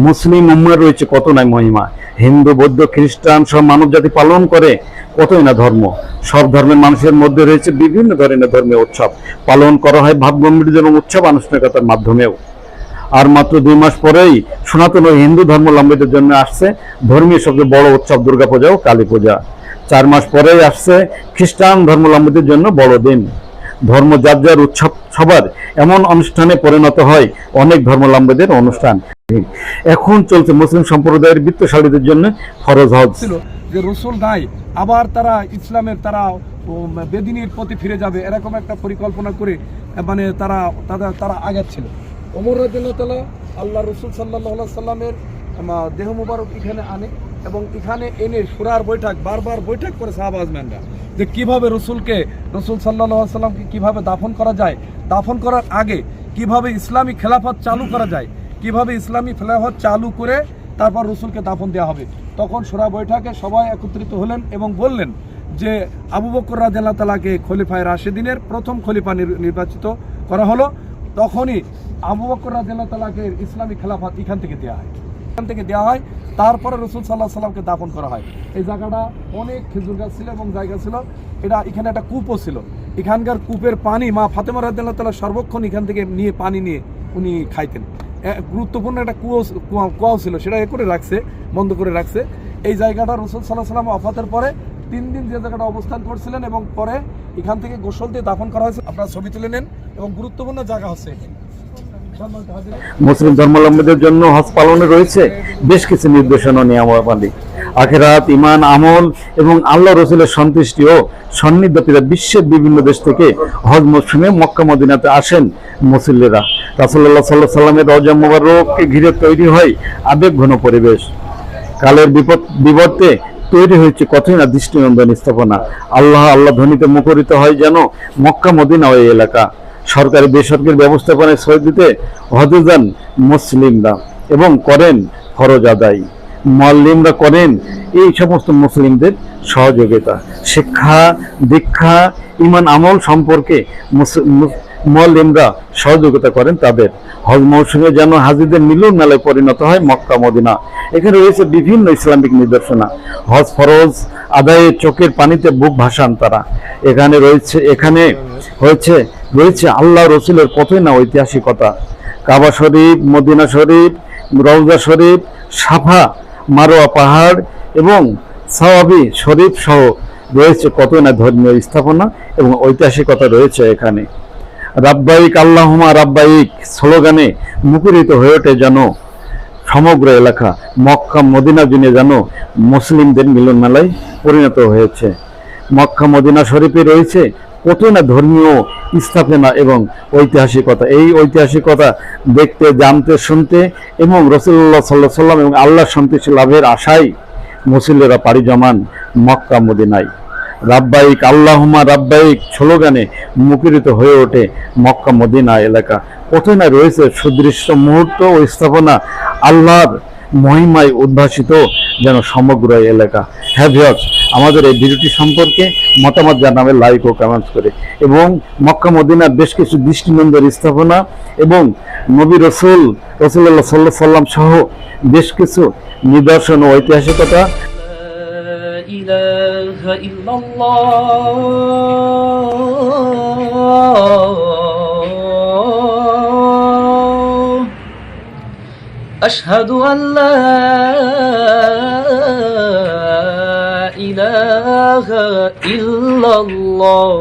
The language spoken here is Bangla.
মুসলিম উম্মার রয়েছে কত না মহিমা। হিন্দু, বৌদ্ধ, খ্রিস্টান সব মানব জাতি পালন করে কতই না ধর্ম। সব ধর্মের মানুষের মধ্যে রয়েছে বিভিন্ন ধরনের ধর্মীয় উৎসব পালন করা হয় ভাব গম্ভীর্য এবং উৎসব আনুষ্ঠানিকতার মাধ্যমেও। আর মাত্র 2 মাস পরেই সনাতন ও হিন্দু ধর্মাবলম্বীদের জন্য আসছে ধর্মীয় সবচেয়ে বড় উৎসব দুর্গাপূজা ও কালী পূজা। 4 মাস পরেই আসছে খ্রিস্টান ধর্মাবলম্বীদের জন্য বড়দিন। ধর্ম যার যার উৎসব সবার এমন অনুষ্ঠানে পরিণত হয় অনেক ধর্মাবলম্বীদের অনুষ্ঠান। এখন চলছে মুসলিম সম্প্রদায়ের বিত্তশালীদের জন্য ফরজ হজ। যে রসুল নাই, আবার তারা ইসলামের তারা বেদিনীর প্রতি ফিরে যাবে, এরকম একটা পরিকল্পনা করে মানে তারা আগাচ্ছিল। ওমর রাদিয়াল্লাহু তাআলা আল্লাহ রসুল সাল্লাল্লাহু সাল্লামের দেহ মুবারক এখানে আনে এবং এখানে এনে সুরার বৈঠক বারবার বৈঠক করে সাহাবা আজমানরা যে কিভাবে রসুল সাল্লাল্লাহু আলাইহি সাল্লামকে কিভাবে দাফন করা যায়, দাফন করার আগে কিভাবে ইসলামী খেলাফত চালু করা যায়, কিভাবে ইসলামী খেলাফত চালু করে তারপর রসুলকে দাফন দেওয়া হবে। তখন সুরা বৈঠকে সবাই একত্রিত হলেন এবং বললেন যে আবু বকর রাদিয়াল্লাহু তাআলাকে খলিফায়ে রাশিদিনের প্রথম খলিফা নির্বাচিত করা হলো। তখনই আবু বকর রাদিয়াল্লাহু তাআলাকে ইসলামী খেলাফত এখান থেকে দেওয়া হয়। তারপরে রসুল সাল্লাল্লাহু আলাইহি সাল্লামকে দাফন করা হয়। এই জায়গাটা অনেক খেজুর গাছ ছিল এবং জায়গা ছিল, এখানে একটা কূপও ছিল। এখানকার কূপের পানি মা ফাতেমা রাদিয়াল্লাহু তাআলা সর্বক্ষণ এখান থেকে পানি নিয়ে উনি খাইতেন। গুরুত্বপূর্ণ একটা কুয়াও ছিল, সেটা বন্ধ করে রাখছে। এই জায়গাটা রসুল সাল্লাল্লাহু আলাইহি সাল্লাম ওয়াফাতের পরে 3 দিন যে জায়গাটা অবস্থান করছিলেন এবং পরে এখান থেকে গোসল দিয়ে দাফন করা হয়েছে। আপনারা ছবি তুলে নেন এবং গুরুত্বপূর্ণ জায়গা হচ্ছে। মুসলিম ধর্মাবলম্বীদের জন্য হজ পালনে রয়েছে বেশ কিছু নির্দেশনা নিয়মাবলী। আখিরাত, ঈমান, আমল এবং আল্লাহ রসুলের সন্তুষ্টি ও সান্নিধ্যে বিশ্বের বিভিন্ন দেশ থেকে হজ মৌসুমে মক্কা মদিনাতে আসেন মুসল্লিরা। রাসূলুল্লাহ সাল্লাল্লাহু আলাইহি সাল্লামের রওজা মুবারককে ঘিরে তৈরি হয় আবেগঘন পরিবেশ। কালের বিবর্তে তৈরি হয়েছে কতই না দৃষ্টিনন্দন স্থাপনা। আল্লাহ ধ্বনিতে মুখরিত হয় যেন মক্কা মদিনা ওই এলাকা। সরকারি বেসরকারি ব্যবস্থাপনায় সই দিতে হজে যান মুসলিমরা এবং করেন ফরজ আদায়। মুআল্লিমরা করেন এই সমস্ত মুসলিমদের সহযোগিতা। শিক্ষা, দীক্ষা, ঈমান, আমল সম্পর্কে মুআল্লিমরা সহযোগিতা করেন তাদের। হজ মৌসুমে যেন হাজিদের মিলন মেলায় পরিণত হয় মক্কা মদিনা। এখানে রয়েছে বিভিন্ন ইসলামিক নিদর্শনা। হজ ফরজ আদায়ে চোখের পানিতে বুক ভাসান তারা। এখানে রয়েছে আল্লাহ রসুলের কতই না ঐতিহাসিকতা। কাবা শরীফ, মদিনা শরীফ, রওজা শরীফ, সাফা মারোয়া পাহাড় এবং সাওয়াবি শরীফ সহ রয়েছে কতই না ধর্মীয় স্থাপনা এবং ঐতিহাসিকতা রয়েছে এখানে। রাব্বাইক আল্লাহুম্মা রাব্বাইক স্লোগানে মুখরিত হয়ে ওঠে যেন সমগ্র এলাকা। মক্কা মদিনা জুড়ে যেন মুসলিমদের মিলন মেলায় পরিণত হয়েছে। মক্কা মদিনা শরীফে রয়েছে কতই না ধর্মীয় স্থাপনা এবং ঐতিহাসিকতা। এই ঐতিহাসিকতা দেখতে, জানতে, শুনতে এবং রাসূলুল্লাহ সাল্লাল্লাহু আলাইহি সাল্লাম এবং আল্লাহর সন্তুষ্টি লাভের আশায় মুসল্লিরা পাড়ি জমান মক্কা মদিনায়। রাব্বাইক আল্লাহুম্মা রাব্বাইক স্লোগানে মুখরিত হয়ে ওঠে মক্কা মদিনা এলাকা। কতই না রয়েছে সুদৃশ্য মুহূর্ত ও স্থাপনা, আল্লাহর মহিমায় উদ্ভাসিত যেন সমগ্র এলাকা। হ্যাঁ ভিউয়ার্স, আমাদের এই ভিডিওটি সম্পর্কে মতামত জানাবে লাইক ও কমেন্টস করে এবং মক্কা মদিনার বেশ কিছু দৃষ্টিনন্দন স্থাপনা এবং নবী রাসূলুল্লাহ সাল্লাল্লাহু আলাইহি সাল্লাম সহ বেশ কিছু নিদর্শন ও ঐতিহাসিকতা। ইলাহা ইল্লাল্লাহ আশহাদু আল্লা ইলাহা ইল্লাল্লাহ।